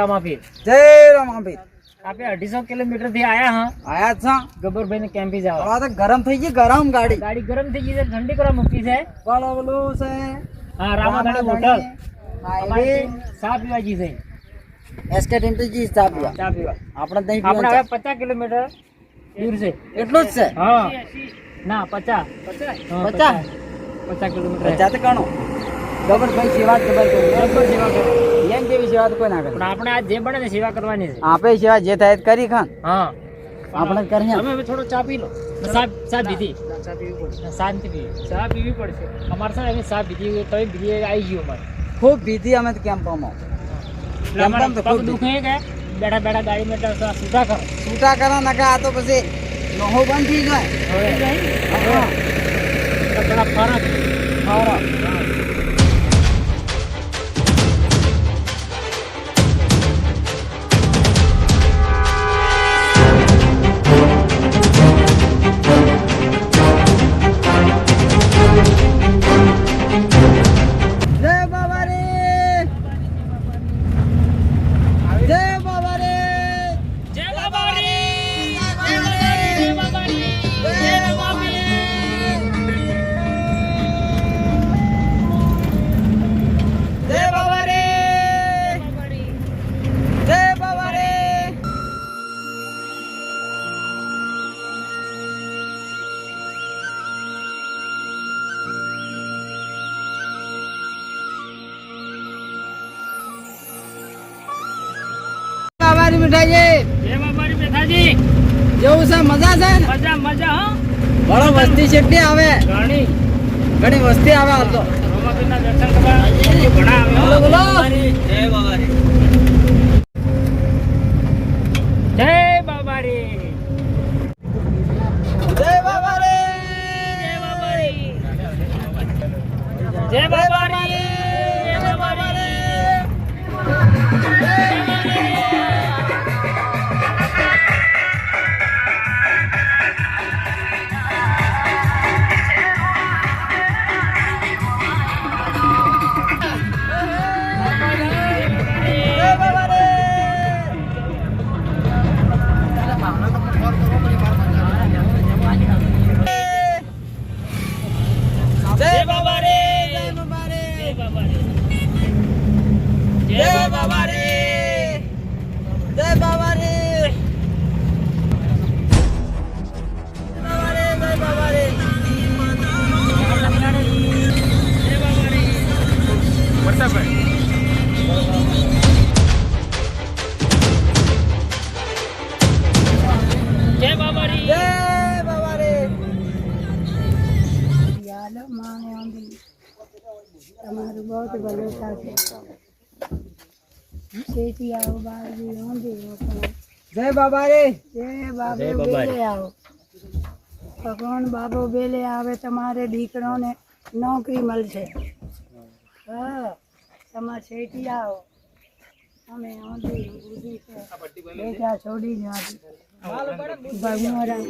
રામાપીર આપે 250 કિલોમીટર થી આયા હા ગબ્બરભાઈ ને કેમ્પી જાવ તો ગરમ થઈ ગઈ ગરમ ગાડી ગરમ થઈ ગઈ છે ઠંડી કરવા મૂકી છે બોલું છે હા રામાદાણી હોટલ અમારી ચા પીવાજી છે એસકે ટેમ્પી ચા પીવા આપણે હવે 50 કિલોમીટર દૂર છે એટલું જ છે હા ના 50 કિલોમીટર 50 તો ગણો ગબ્બરભાઈ સેવા ગબ્બર સેવા કરો એમ જેવી સેવા તો કોઈ ના કરે પણ આપણે આ જે બને ને સેવા કરવાની છે આપે સેવા જે થાય કરી ખાન હા આપણે કરીએ તમે થોડો ચા પી લો ચા પીધી ચા પીવી પડશે શાંતિ પીવી ચા પીવી પડશે અમારે છે ને ચા પીધી તો બીજી આવી ગયું અમારે ખૂબ પીધી અમે તો કેમ્પમાં તો ખૂબ દુખે કે બેઠા ગાડી મેં છૂટા કરો નકા આ તો પછી નહો બંધ થઈ જાય હા થોડા ફરક જેવું છે મજા છે ને મજા હા બળો વસ્તી કેટલી આવે ઘણી વસ્તી આવે હાલ તો રામાપીરના દર્શન કરવા ઘણા આવે બોલો જય બાબારી જય બાબારી જય બાબારી જય બાબારી તમારું बहुत भलोता છે સેતી આવો બારી હોંદી જય બાબા રે જય બાબા બેલે આવો ભગવાન બાબો બેલે આવે તમારે દીકરોને નોકરી મળશે હા તમાર સેતી આવો અમે હોંદી બુધી છે બેટા છોડી જાતી ભગવાન